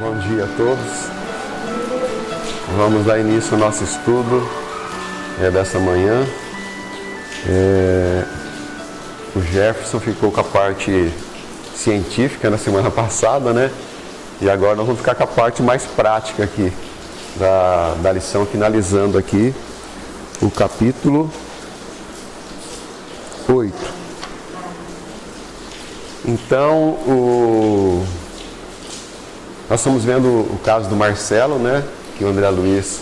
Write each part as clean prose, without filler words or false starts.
Bom dia a todos. Vamos dar início ao nosso estudo dessa manhã. O Jefferson ficou com a parte científica na semana passada, né? E agora nós vamos ficar com a parte mais prática aqui da lição, finalizando aqui o capítulo 8. Então, nós estamos vendo o caso do Marcelo, né? Que o André Luiz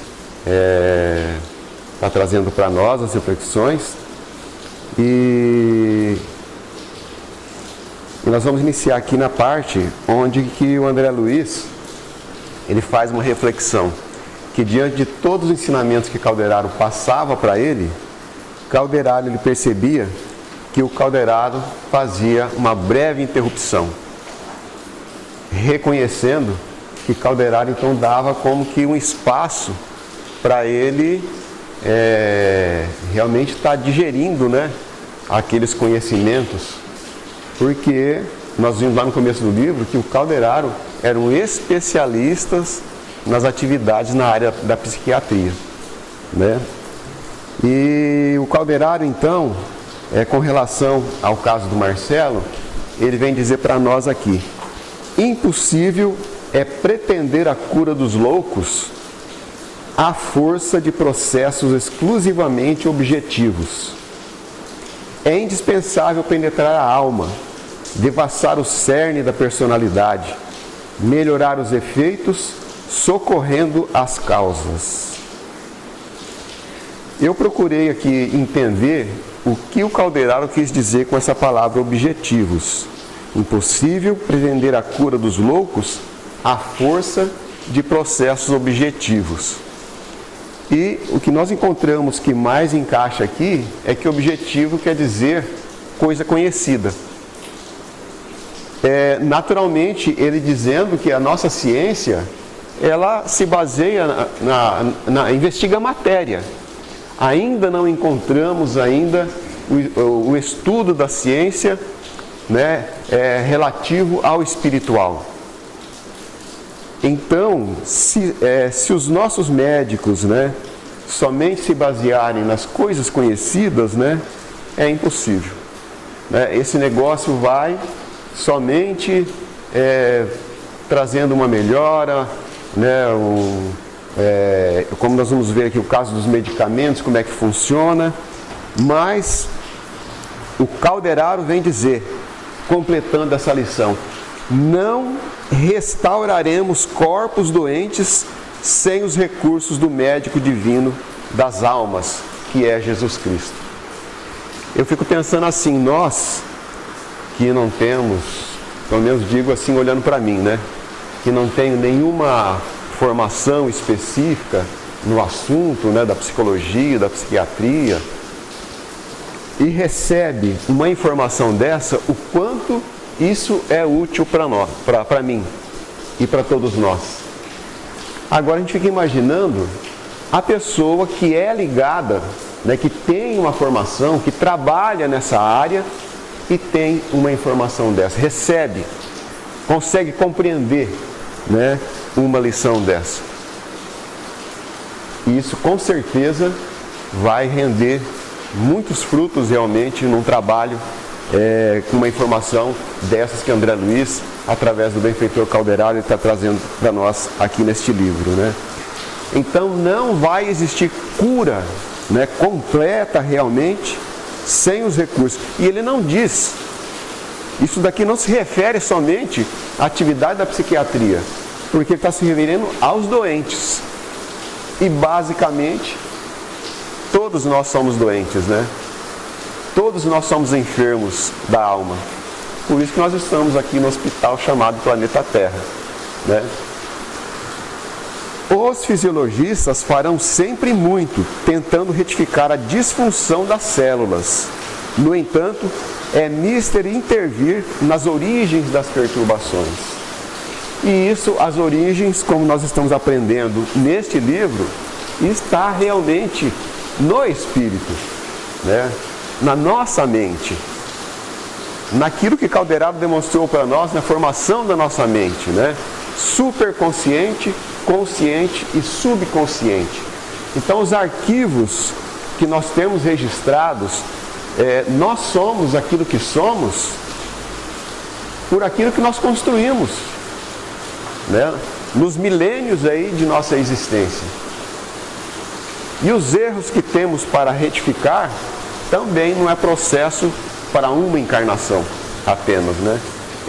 está trazendo para nós as reflexões. E nós vamos iniciar aqui na parte onde que o André Luiz ele faz uma reflexão que, diante de todos os ensinamentos que Calderaro passava para ele, Calderaro ele percebia que o Calderaro fazia uma breve interrupção, reconhecendo que Calderaro então dava como que um espaço para ele realmente estar digerindo, né, aqueles conhecimentos, porque nós vimos lá no começo do livro que o Calderaro eram especialistas nas atividades na área da psiquiatria, né? E o Calderaro então, com relação ao caso do Marcelo, ele vem dizer para nós aqui: impossível é pretender a cura dos loucos à força de processos exclusivamente objetivos. É indispensável penetrar a alma, devassar o cerne da personalidade, melhorar os efeitos, socorrendo as causas. Eu procurei aqui entender o que o Calderaro quis dizer com essa palavra objetivos. Impossível pretender a cura dos loucos à força de processos objetivos. E o que nós encontramos que mais encaixa aqui é que objetivo quer dizer coisa conhecida. Naturalmente, ele dizendo que a nossa ciência, ela se baseia investiga a matéria. Ainda não encontramos o estudo da ciência, né, relativo ao espiritual. Então, se os nossos médicos, né, somente se basearem nas coisas conhecidas, né, é impossível, né? Esse negócio vai somente trazendo uma melhora, né, como nós vamos ver aqui o caso dos medicamentos, como é que funciona, mas o Calderaro vem dizer, completando essa lição: não restauraremos corpos doentes sem os recursos do médico divino das almas, que é Jesus Cristo. Eu fico pensando assim, nós que não temos, pelo menos digo assim olhando para mim, né, que não tenho nenhuma formação específica no assunto, né, da psicologia, da psiquiatria, e recebe uma informação dessa, o quanto isso é útil para nós, para mim e para todos nós. Agora a gente fica imaginando a pessoa que é ligada, né, que tem uma formação, que trabalha nessa área e tem uma informação dessa, recebe, consegue compreender, né, uma lição dessa. E isso com certeza vai render muitos frutos realmente num trabalho com uma informação dessas que André Luiz, através do benfeitor Calderaro, está trazendo para nós aqui neste livro, né? Então não vai existir cura, né, completa realmente sem os recursos. E ele não diz, isso daqui não se refere somente à atividade da psiquiatria, porque ele está se referindo aos doentes. E basicamente todos nós somos doentes, né? Todos nós somos enfermos da alma. Por isso que nós estamos aqui no hospital chamado Planeta Terra, né? Os fisiologistas farão sempre muito, tentando retificar a disfunção das células. No entanto, é mister intervir nas origens das perturbações. E isso, as origens, como nós estamos aprendendo neste livro, está realmente no espírito, né? Na nossa mente, naquilo que Calderaro demonstrou para nós, na formação da nossa mente, né? superconsciente, consciente e subconsciente. Então, os arquivos que nós temos registrados, nós somos aquilo que somos por aquilo que nós construímos, né? Nos milênios aí de nossa existência. E os erros que temos para retificar também não é processo para uma encarnação apenas, né?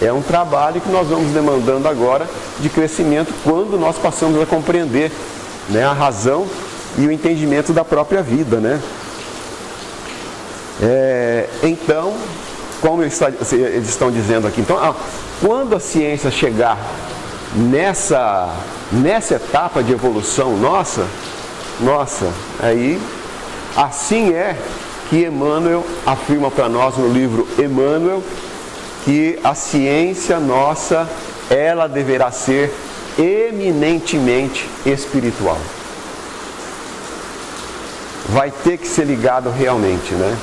É um trabalho que nós vamos demandando agora de crescimento quando nós passamos a compreender, né, a razão e o entendimento da própria vida, né? Então, como eles estão dizendo aqui, então, quando a ciência chegar nessa etapa de evolução nossa, aí, assim é que Emmanuel afirma para nós no livro Emmanuel, que a ciência nossa, ela deverá ser eminentemente espiritual. Vai ter que ser ligado realmente, né?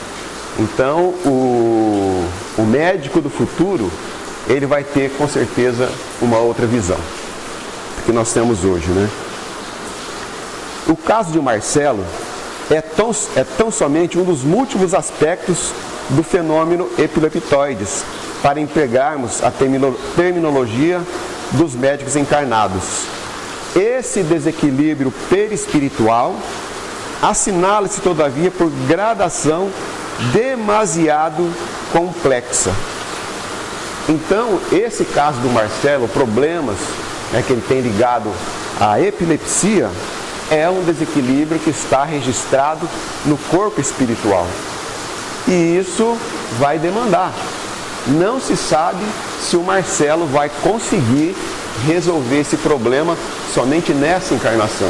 Então, o médico do futuro, ele vai ter com certeza uma outra visão que nós temos hoje, né? O caso de Marcelo é tão somente um dos múltiplos aspectos do fenômeno epileptoides, para empregarmos a terminologia dos médicos encarnados. Esse desequilíbrio perispiritual assinala-se, todavia, por gradação demasiado complexa. Então, esse caso do Marcelo, problemas, né, que ele tem ligado à epilepsia, é um desequilíbrio que está registrado no corpo espiritual. E isso vai demandar. Não se sabe se o Marcelo vai conseguir resolver esse problema somente nessa encarnação.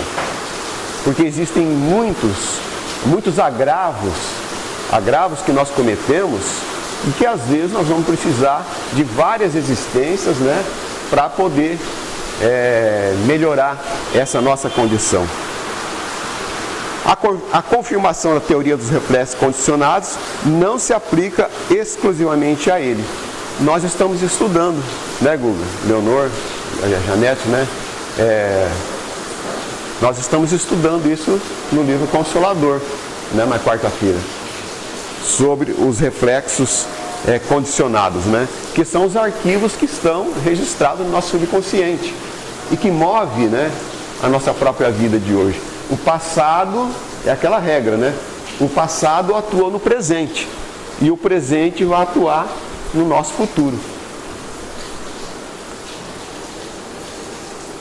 Porque existem muitos agravos que nós cometemos e que às vezes nós vamos precisar de várias existências, né, para poder melhorar essa nossa condição. A confirmação da teoria dos reflexos condicionados não se aplica exclusivamente a ele. Nós estamos estudando, né, Guga, Leonor, a Janete, né? Nós estamos estudando isso no livro Consolador, né, na quarta-feira, sobre os reflexos condicionados, né? Que são os arquivos que estão registrados no nosso subconsciente e que move, né, a nossa própria vida de hoje. O passado é aquela regra, né? O passado atua no presente e o presente vai atuar no nosso futuro.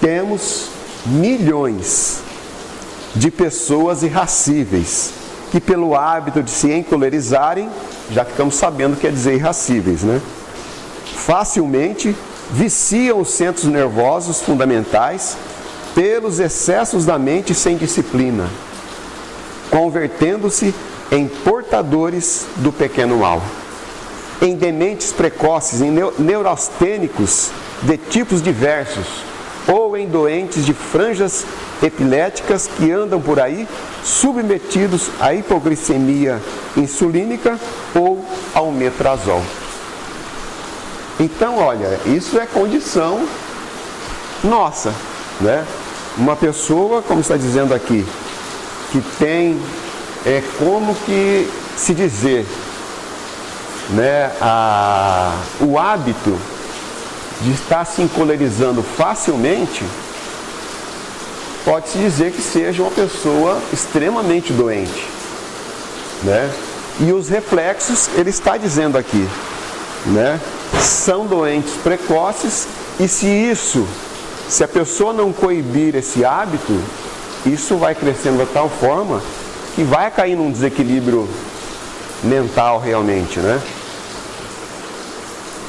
Temos milhões de pessoas irracíveis que, pelo hábito de se encolerizarem, já ficamos sabendo o que quer dizer irracíveis, né? Facilmente viciam os centros nervosos fundamentais pelos excessos da mente sem disciplina, convertendo-se em portadores do pequeno mal, em dementes precoces, em neurastênicos de tipos diversos, ou em doentes de franjas epiléticas que andam por aí submetidos à hipoglicemia insulínica ou ao metrazol. Então, olha, isso é condição nossa, né? Uma pessoa, como está dizendo aqui, que tem, como que se dizer, né, o hábito de estar se encolerizando facilmente, pode-se dizer que seja uma pessoa extremamente doente, né? E os reflexos, ele está dizendo aqui, né, são doentes precoces, e se a pessoa não coibir esse hábito, isso vai crescendo de tal forma que vai cair num desequilíbrio mental realmente, né?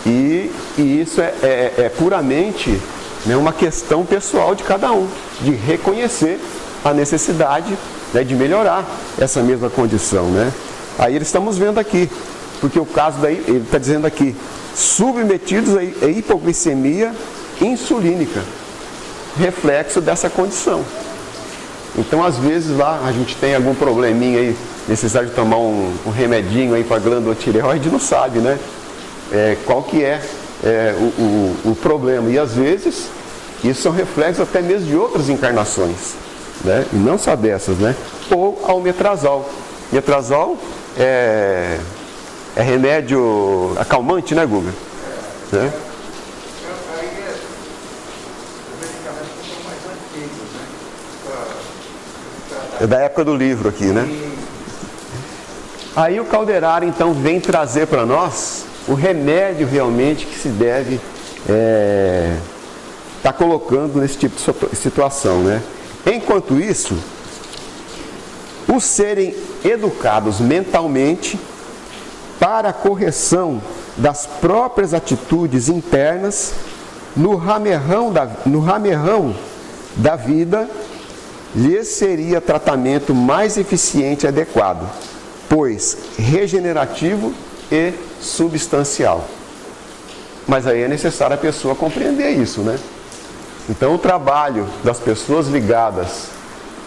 E isso é puramente, né, uma questão pessoal de cada um, de reconhecer a necessidade, né, de melhorar essa mesma condição, né? Aí estamos vendo aqui, porque o caso daí, ele está dizendo aqui, submetidos a hipoglicemia insulínica, reflexo dessa condição. Então, às vezes lá a gente tem algum probleminha aí, necessidade de tomar um remedinho aí para a glândula tireoide, não sabe, né? Qual que é o problema. E às vezes Isso são reflexos até mesmo de outras encarnações, né? E não só dessas, né? Ou ao metrazol. Metrazol é remédio acalmante, né, Guga? Né? É da época do livro aqui, né? Aí o Calderaro, então, vem trazer para nós o remédio realmente que se deve tá colocando nesse tipo de situação, né? Enquanto isso, os serem educados mentalmente para a correção das próprias atitudes internas no ramerrão da vida, lhes seria tratamento mais eficiente e adequado, pois regenerativo e substancial. Mas aí é necessário a pessoa compreender isso, né? Então o trabalho das pessoas ligadas,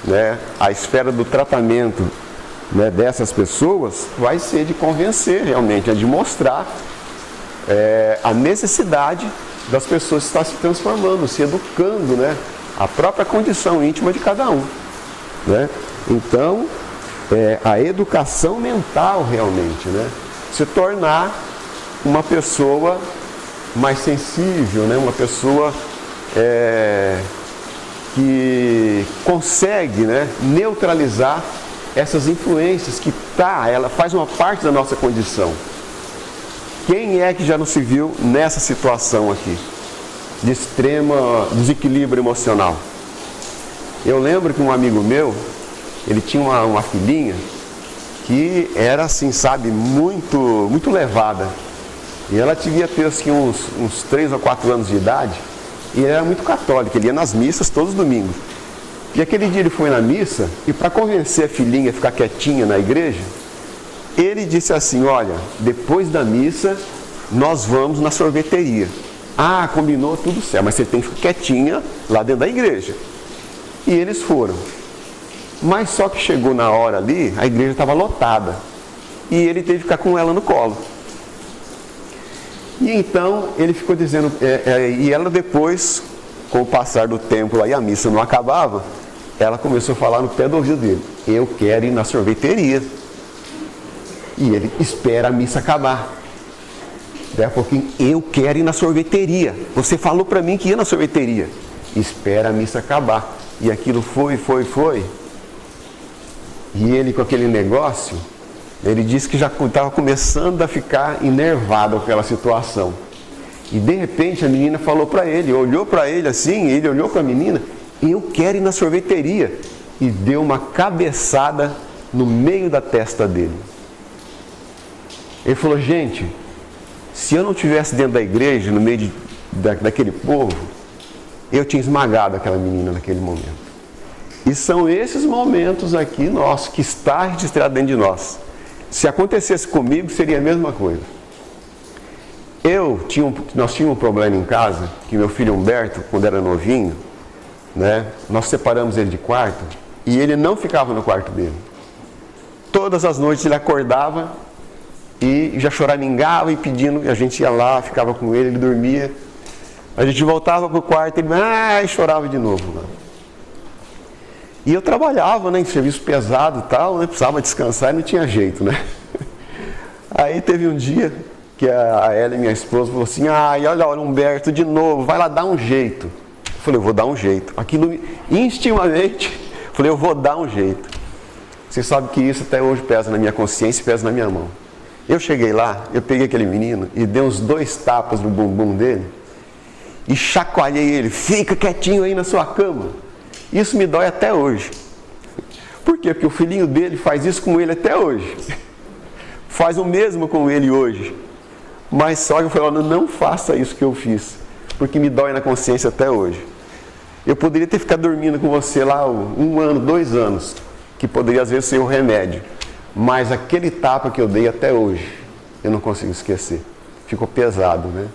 né, à esfera do tratamento, né, dessas pessoas vai ser de convencer realmente, de mostrar a necessidade das pessoas estar se transformando, se educando, né, a própria condição íntima de cada um, né? Então a educação mental realmente, né, se tornar uma pessoa mais sensível, né, uma pessoa que consegue, né, neutralizar essas influências que ela faz uma parte da nossa condição. Quem é que já não se viu nessa situação aqui de extrema desequilíbrio emocional? Eu lembro que um amigo meu, ele tinha uma filhinha que era assim, sabe, muito levada. E ela devia ter assim, uns 3 ou 4 anos de idade. E ele era muito católico, ele ia nas missas todos os domingos. E aquele dia ele foi na missa, e para convencer a filhinha a ficar quietinha na igreja, ele disse assim: olha, depois da missa, nós vamos na sorveteria. Ah, combinou, tudo certo, mas você tem que ficar quietinha lá dentro da igreja. E eles foram. Mas só que chegou na hora ali, a igreja estava lotada. E ele teve que ficar com ela no colo. E então ele ficou dizendo, e ela depois, com o passar do tempo aí, a missa não acabava, ela começou a falar no pé do ouvido dele: eu quero ir na sorveteria. E ele espera a missa acabar. Daí a pouquinho: eu quero ir na sorveteria. Você falou para mim que ia na sorveteria. Espera a missa acabar. E aquilo foi. E ele, com aquele negócio, ele disse que já estava começando a ficar enervado com aquela situação. E de repente a menina falou para ele, olhou para ele assim, ele olhou para a menina: eu quero ir na sorveteria. E deu uma cabeçada no meio da testa dele. Ele falou: gente, se eu não estivesse dentro da igreja, no meio daquele povo, eu tinha esmagado aquela menina naquele momento. E são esses momentos aqui nossos, que está registrado dentro de nós. Se acontecesse comigo, seria a mesma coisa. Nós tínhamos um problema em casa, que meu filho Humberto, quando era novinho, né, nós separamos ele de quarto, e ele não ficava no quarto dele. Todas as noites ele acordava e já choramingava e pedindo, a gente ia lá, ficava com ele, ele dormia. A gente voltava para o quarto, ele e chorava de novo. Né? E eu trabalhava, né, em serviço pesado e tal, né, precisava descansar e não tinha jeito, né? Aí teve um dia que a Ela, minha esposa, falou assim: olha, Humberto, de novo, vai lá dar um jeito. Eu falei: eu vou dar um jeito. Aquilo, instintivamente, falei: eu vou dar um jeito. Você sabe que isso até hoje pesa na minha consciência e pesa na minha mão. Eu cheguei lá, eu peguei aquele menino e dei uns 2 tapas no bumbum dele e chacoalhei ele: fica quietinho aí na sua cama. Isso me dói até hoje. Por quê? Porque o filhinho dele faz isso com ele até hoje. Faz o mesmo com ele hoje. Mas só que eu falei: não faça isso que eu fiz, porque me dói na consciência até hoje. Eu poderia ter ficado dormindo com você lá 1 ano, 2 anos, que poderia às vezes ser o remédio. Mas aquele tapa que eu dei até hoje, eu não consigo esquecer. Ficou pesado, né?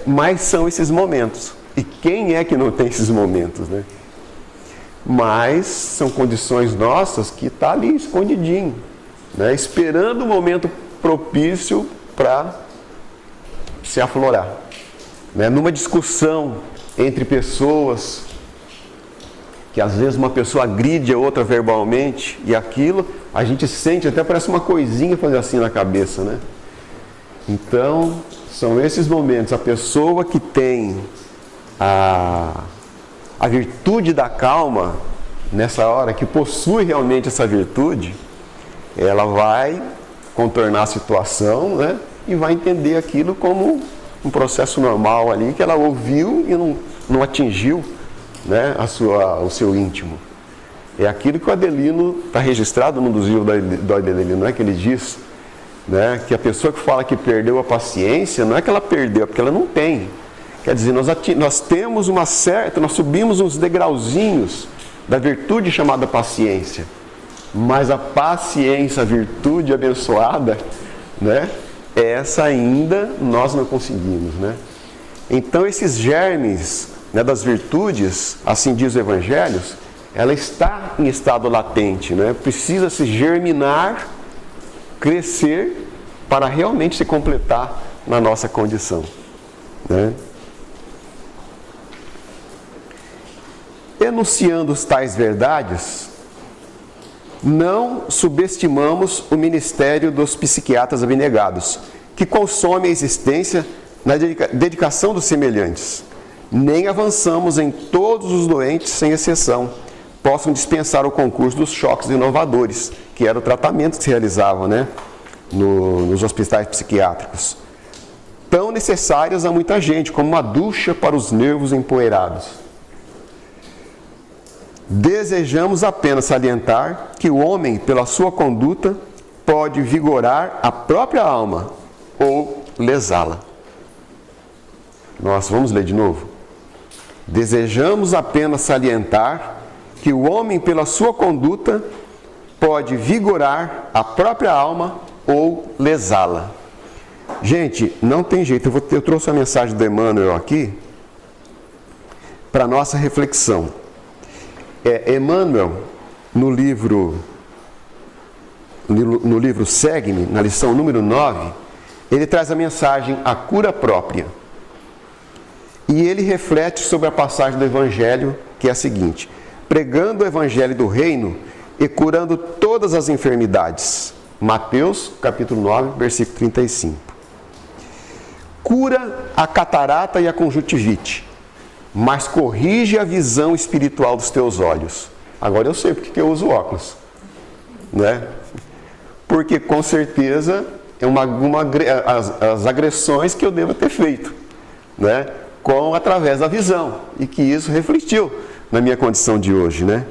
Mas são esses momentos. E quem é que não tem esses momentos, né? Mas são condições nossas que está ali escondidinho, né? Esperando o momento propício para se aflorar, né? Numa discussão entre pessoas, que às vezes uma pessoa agride a outra verbalmente, e aquilo a gente sente, até parece uma coisinha fazer assim na cabeça, né? Então, são esses momentos, a pessoa que tem a virtude da calma, nessa hora, que possui realmente essa virtude, ela vai contornar a situação, né? E vai entender aquilo como um processo normal ali, que ela ouviu e não atingiu, né, o seu íntimo. É aquilo que o Adelino está registrado num dos livros do Adelino, não é que ele diz, né, que a pessoa que fala que perdeu a paciência, não é que ela perdeu, é porque ela não tem. Quer dizer, nós temos nós subimos uns degrauzinhos da virtude chamada paciência, mas a paciência, a virtude abençoada, né, essa ainda nós não conseguimos, né? Então esses germes, né, das virtudes, assim diz o Evangelho, ela está em estado latente, né? Precisa se germinar, crescer, para realmente se completar na nossa condição, né? Enunciando tais verdades, não subestimamos o ministério dos psiquiatras abnegados, que consome a existência na dedicação dos semelhantes. Nem avançamos em todos os doentes, sem exceção, possam dispensar o concurso dos choques inovadores, que era o tratamento que se realizava, né, nos hospitais psiquiátricos. Tão necessários a muita gente, como uma ducha para os nervos empoeirados. Desejamos apenas salientar que o homem, pela sua conduta, pode vigorar a própria alma ou lesá-la. Nós vamos ler de novo. Desejamos apenas salientar que o homem, pela sua conduta, pode vigorar a própria alma ou lesá-la. Gente, não tem jeito. Eu trouxe a mensagem do Emmanuel aqui para nossa reflexão. Emmanuel, no livro Segue-me, na lição número 9, ele traz a mensagem A Cura Própria. E ele reflete sobre a passagem do Evangelho, que é a seguinte: pregando o Evangelho do Reino e curando todas as enfermidades. Mateus, capítulo 9, versículo 35. Cura a catarata e a conjuntivite, mas corrige a visão espiritual dos teus olhos. Agora eu sei porque que eu uso óculos, né? Porque com certeza é as agressões que eu devo ter feito, né? Através da visão, e que isso refletiu na minha condição de hoje, né?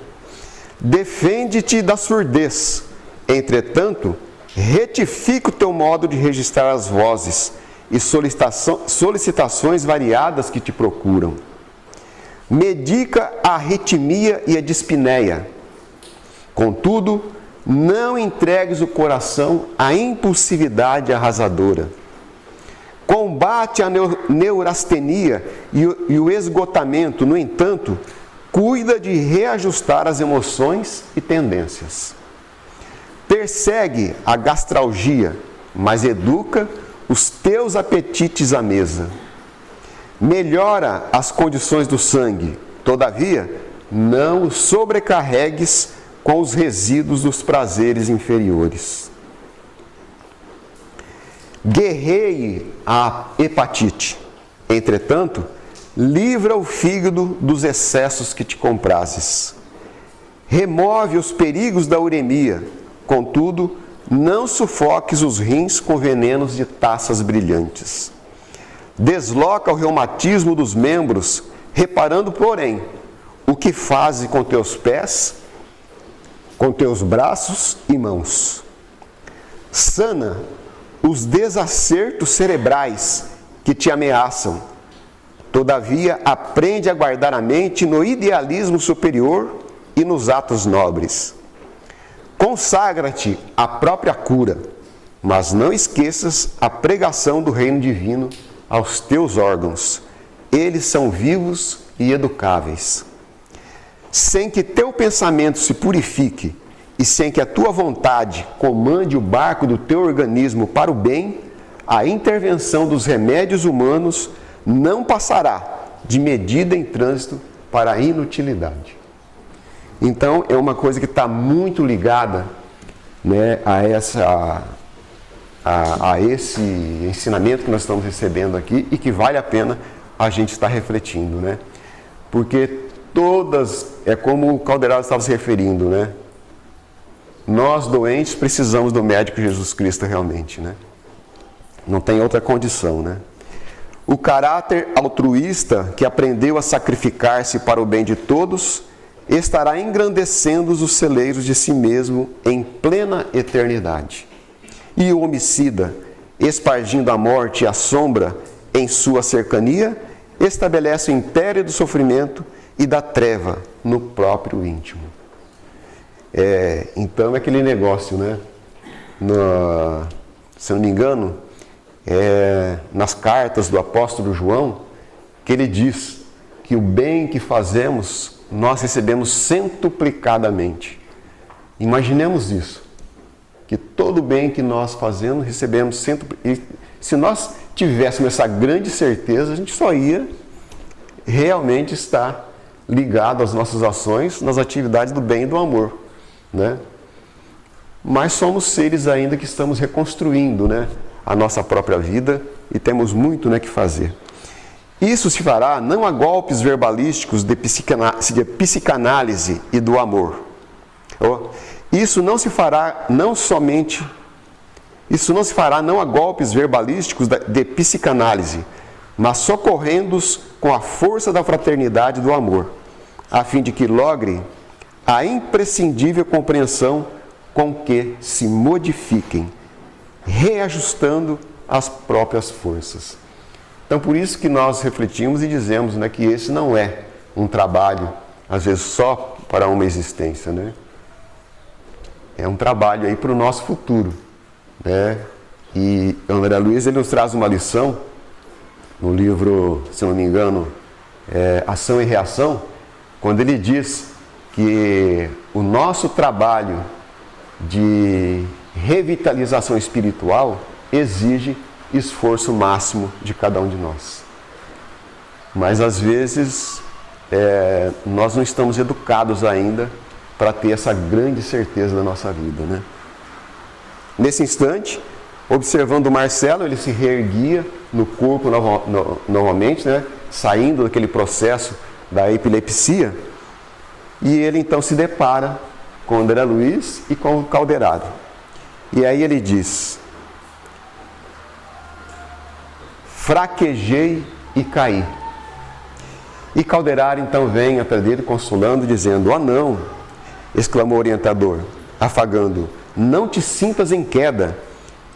Defende-te da surdez, entretanto, retifica o teu modo de registrar as vozes e solicitações variadas que te procuram. Medica a arritmia e a dispneia. Contudo, não entregues o coração à impulsividade arrasadora. Combate a neurastenia e o esgotamento, no entanto, cuida de reajustar as emoções e tendências. Persegue a gastralgia, mas educa os teus apetites à mesa. Melhora as condições do sangue, todavia, não o sobrecarregues com os resíduos dos prazeres inferiores. Guerreie a hepatite, entretanto, livra o fígado dos excessos que te comprazes. Remove os perigos da uremia, contudo, não sufoques os rins com venenos de taças brilhantes. Desloca o reumatismo dos membros, reparando, porém, o que fazes com teus pés, com teus braços e mãos. Sana os desacertos cerebrais que te ameaçam. Todavia, aprende a guardar a mente no idealismo superior e nos atos nobres. Consagra-te à própria cura, mas não esqueças a pregação do reino divino aos teus órgãos. Eles são vivos e educáveis. Sem que teu pensamento se purifique e sem que a tua vontade comande o barco do teu organismo para o bem, a intervenção dos remédios humanos não passará de medida em trânsito para a inutilidade. Então, é uma coisa que está muito ligada, né, a esse ensinamento que nós estamos recebendo aqui e que vale a pena a gente estar refletindo, né? Porque é como o Calderaro estava se referindo, né? Nós doentes precisamos do médico Jesus Cristo realmente, né? Não tem outra condição, né? O caráter altruísta que aprendeu a sacrificar-se para o bem de todos estará engrandecendo os celeiros de si mesmo em plena eternidade. E o homicida, espargindo a morte e a sombra em sua cercania, estabelece o império do sofrimento e da treva no próprio íntimo. Então é aquele negócio, né? Se eu não me engano, nas cartas do apóstolo João, que ele diz que o bem que fazemos, nós recebemos centuplicadamente. Imaginemos isso, que todo o bem que nós fazemos, recebemos centuplicadamente. Se nós tivéssemos essa grande certeza, a gente só ia realmente estar ligado às nossas ações, nas atividades do bem e do amor, né? Mas somos seres ainda que estamos reconstruindo, né, a nossa própria vida e temos muito, né, que fazer. Isso se fará não a golpes verbalísticos de psicanálise e do amor. Isso não se fará não a golpes verbalísticos de psicanálise, mas socorrendo-os com a força da fraternidade e do amor, a fim de que logre a imprescindível compreensão com que se modifiquem, reajustando as próprias forças. Então, por isso que nós refletimos e dizemos, né, que esse não é um trabalho, às vezes, só para uma existência, né? É um trabalho aí para o nosso futuro, né? E André Luiz, ele nos traz uma lição no livro, se não me engano, Ação e Reação, quando ele diz que o nosso trabalho de revitalização espiritual exige esforço máximo de cada um de nós. Mas às vezes nós não estamos educados ainda para ter essa grande certeza da nossa vida, né? Nesse instante, observando o Marcelo, ele se reerguia no corpo novamente, né? Saindo daquele processo da epilepsia, e ele então se depara com o André Luiz e com o Calderaro. E aí ele diz: fraquejei e caí. E Calderaro então vem atrás dele, consolando, dizendo: "Oh não", exclamou o orientador, afagando, "não te sintas em queda,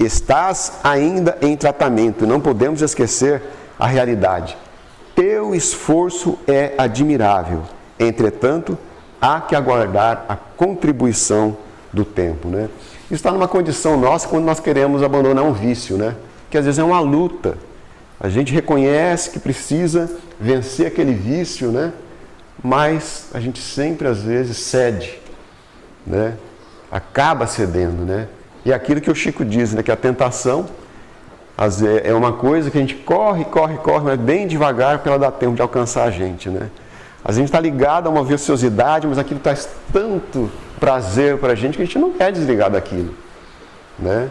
estás ainda em tratamento, não podemos esquecer a realidade. Teu esforço é admirável, entretanto, há que aguardar a contribuição do tempo", né? Isso está numa condição nossa quando nós queremos abandonar um vício, né? Que às vezes é uma luta. A gente reconhece que precisa vencer aquele vício, né? Mas a gente sempre, às vezes, cede, né? Acaba cedendo, né? E aquilo que o Chico diz, né? Que a tentação é uma coisa que a gente corre, mas bem devagar para ela dar tempo de alcançar a gente, né? A gente está ligado a uma viciosidade, mas aquilo traz tanto prazer para a gente que a gente não quer desligar daquilo, né?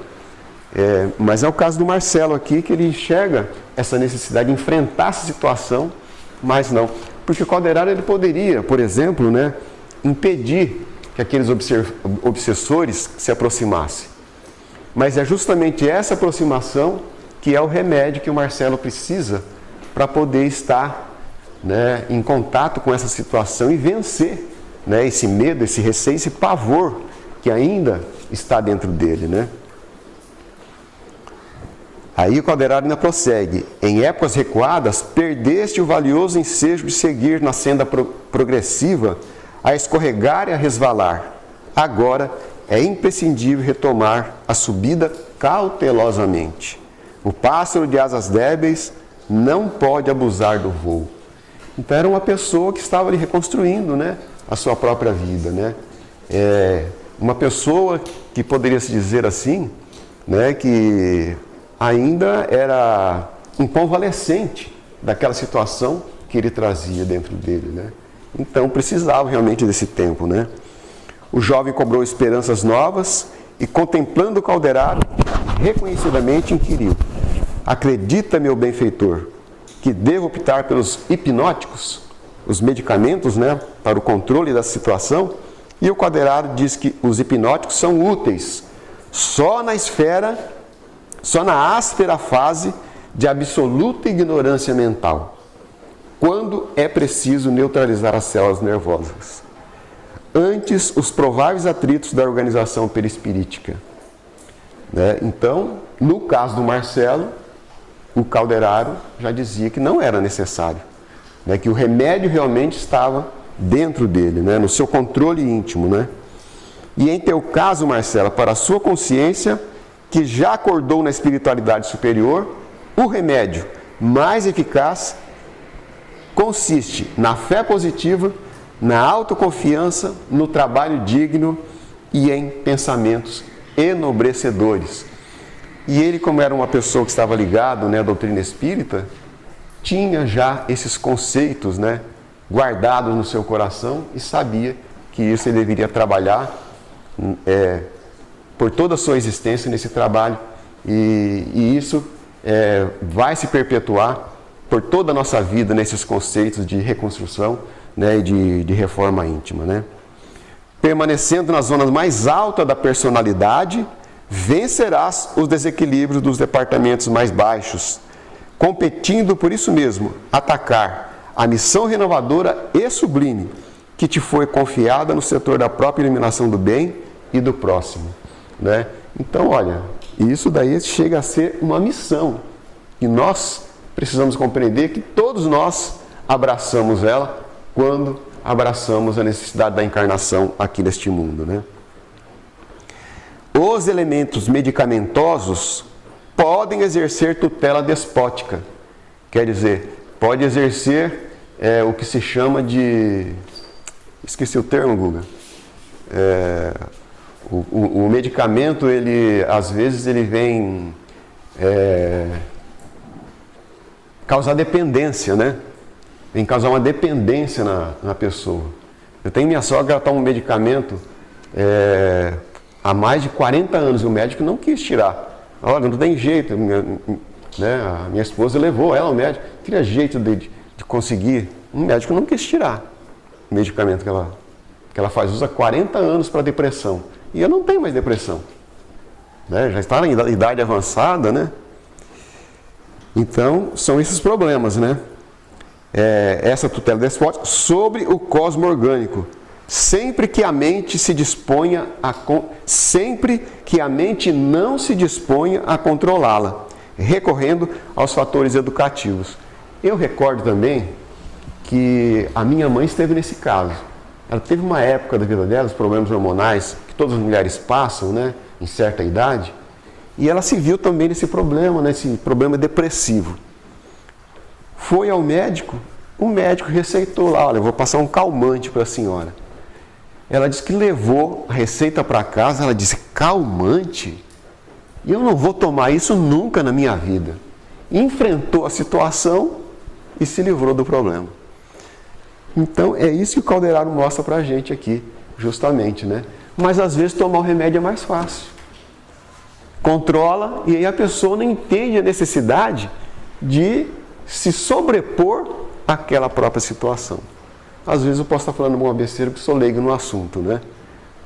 Mas é o caso do Marcelo aqui, que ele enxerga essa necessidade de enfrentar essa situação, mas não. Porque o Calderaro, ele poderia, por exemplo, né, impedir que aqueles obsessores se aproximassem. Mas é justamente essa aproximação que é o remédio que o Marcelo precisa para poder estar, né, em contato com essa situação e vencer, né, esse medo, esse receio, esse pavor que ainda está dentro dele, né? Aí o Calderaro ainda prossegue: em épocas recuadas, perdeste o valioso ensejo de seguir na senda progressiva, a escorregar e a resvalar. Agora é imprescindível retomar a subida cautelosamente. O pássaro de asas débeis não pode abusar do voo. Então era uma pessoa que estava ali reconstruindo, né, a sua própria vida, né? Uma pessoa que poderia se dizer assim, né, que ainda era um convalescente daquela situação que ele trazia dentro dele, né? Então precisava realmente desse tempo, né? O jovem cobrou esperanças novas e, contemplando o caldeirado, reconhecidamente inquiriu: acredita, meu benfeitor, que devo optar pelos hipnóticos, os medicamentos, né, para o controle da situação? E o caldeirado diz que os hipnóticos são úteis só na áspera fase de absoluta ignorância mental, quando é preciso neutralizar as células nervosas. Antes, os prováveis atritos da organização perispirítica. Né? Então, no caso do Marcelo, o caldeirado já dizia que não era necessário, né? Que o remédio realmente estava dentro dele, né? No seu controle íntimo. Né? E em teu caso, Marcela, para a sua consciência, que já acordou na espiritualidade superior, o remédio mais eficaz consiste na fé positiva, na autoconfiança, no trabalho digno e em pensamentos enobrecedores. E ele, como era uma pessoa que estava ligado, né, à doutrina espírita, tinha já esses conceitos, né, guardados no seu coração e sabia que isso ele deveria trabalhar por toda a sua existência nesse trabalho. E isso vai se perpetuar por toda a nossa vida nesses conceitos de reconstrução, né, e de reforma íntima. Né? Permanecendo nas zonas mais altas da personalidade, vencerás os desequilíbrios dos departamentos mais baixos, competindo por isso mesmo, atacar a missão renovadora e sublime que te foi confiada no setor da própria iluminação do bem e do próximo. Né? Então, olha, isso daí chega a ser uma missão e nós precisamos compreender que todos nós abraçamos ela quando abraçamos a necessidade da encarnação aqui neste mundo. Né? Os elementos medicamentosos podem exercer tutela despótica. Quer dizer, pode exercer o que se chama de... Esqueci o termo, Guga. O medicamento, ele, às vezes, ele vem causar dependência, né? Vem causar uma dependência na pessoa. Eu tenho minha sogra, ela toma um medicamento há mais de 40 anos e o médico não quis tirar. Olha, não tem jeito. A minha esposa levou ela ao médico, queria jeito de conseguir. O médico não quis tirar o medicamento que ela faz, usa 40 anos para depressão. E eu não tenho mais depressão. Né? Já está na idade avançada, né? Então, são esses problemas, né? Essa tutela despótica sobre o cosmo orgânico. Sempre que a mente não se disponha a controlá-la, recorrendo aos fatores educativos. Eu recordo também que a minha mãe esteve nesse caso. Ela teve uma época da vida dela, os problemas hormonais que todas as mulheres passam, né, em certa idade, e ela se viu também nesse problema, nesse problema depressivo. Foi ao médico, o médico receitou lá: olha, eu vou passar um calmante para a senhora. Ela disse que levou a receita para casa, ela disse: calmante? E eu não vou tomar isso nunca na minha vida. Enfrentou a situação e se livrou do problema. Então é isso que o caldeirado mostra para a gente aqui, justamente, né? Mas às vezes tomar o remédio é mais fácil. Controla e aí a pessoa não entende a necessidade de se sobrepor àquela própria situação. Às vezes eu posso estar falando uma besteira porque sou leigo no assunto, né?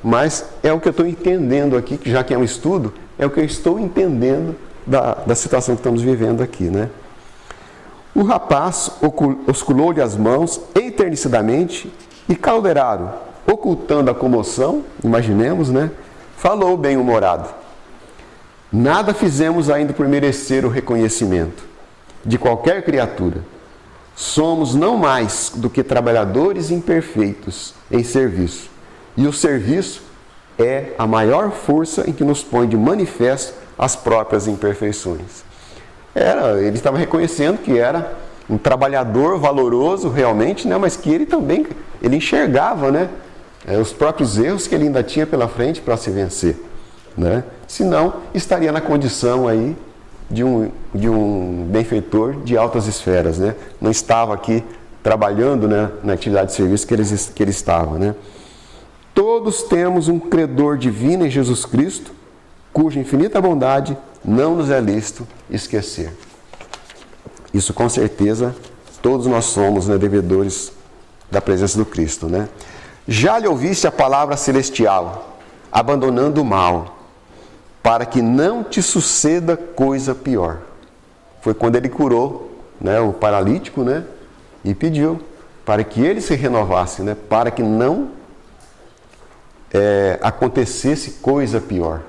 Mas é o que eu estou entendendo aqui, que já que é um estudo, é o que eu estou entendendo da situação que estamos vivendo aqui, né? O rapaz osculou-lhe as mãos enternecidamente e caldeirado, ocultando a comoção, imaginemos, né? Falou bem-humorado: nada fizemos ainda por merecer o reconhecimento de qualquer criatura. Somos não mais do que trabalhadores imperfeitos em serviço. E o serviço é a maior força em que nos põe de manifesto as próprias imperfeições. Ele estava reconhecendo que era um trabalhador valoroso realmente, né? Mas que ele também enxergava, né, os próprios erros que ele ainda tinha pela frente para se vencer. Né? Senão, estaria na condição aí de um benfeitor de altas esferas, né? Não estava aqui trabalhando, né, na atividade de serviço que ele estava, né? Todos temos um credor divino em Jesus Cristo, cuja infinita bondade não nos é lícito esquecer. Isso com certeza todos nós somos, né, devedores da presença do Cristo, né? Já lhe ouviste a palavra celestial, abandonando o mal, para que não te suceda coisa pior. Foi quando ele curou, né, o paralítico, né, e pediu para que ele se renovasse, né, para que não acontecesse coisa pior.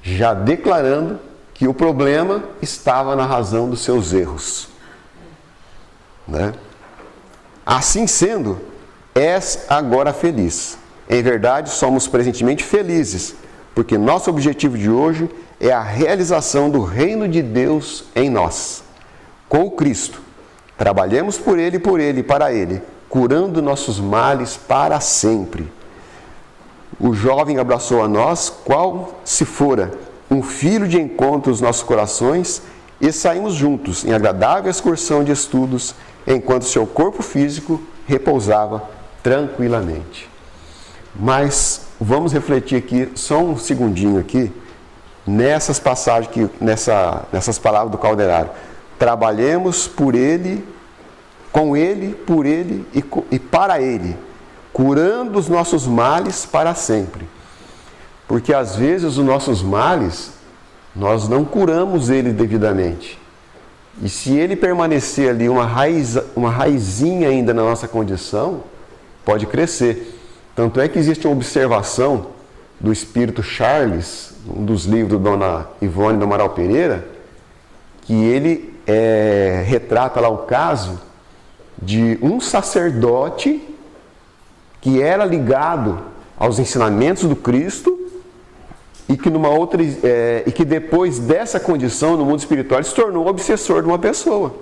Já declarando que o problema estava na razão dos seus erros, né? Assim sendo, és agora feliz. Em verdade, somos presentemente felizes, porque nosso objetivo de hoje é a realização do reino de Deus em nós. Com o Cristo, trabalhemos por Ele e para Ele, curando nossos males para sempre. O jovem abraçou a nós, qual se fora um filho de encontro aos nossos corações, e saímos juntos em agradável excursão de estudos, enquanto seu corpo físico repousava tranquilamente. Mas vamos refletir aqui, só um segundinho aqui, nessas passagens, nessas palavras do Calderaro. Trabalhemos por Ele, com Ele, por Ele e para Ele, curando os nossos males para sempre. Porque às vezes os nossos males, nós não curamos ele devidamente. E se ele permanecer ali uma raizinha ainda na nossa condição, pode crescer. Tanto é que existe uma observação do Espírito Charles, um dos livros da Dona Ivone do Amaral Pereira, que ele retrata lá o caso de um sacerdote que era ligado aos ensinamentos do Cristo e que depois dessa condição no mundo espiritual ele se tornou obsessor de uma pessoa.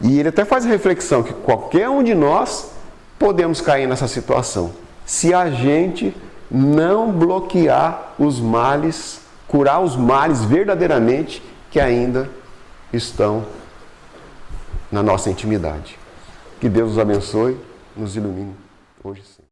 E ele até faz a reflexão que qualquer um de nós podemos cair nessa situação, se a gente não bloquear os males, curar os males verdadeiramente que ainda estão na nossa intimidade. Que Deus nos abençoe, nos ilumine hoje e sempre.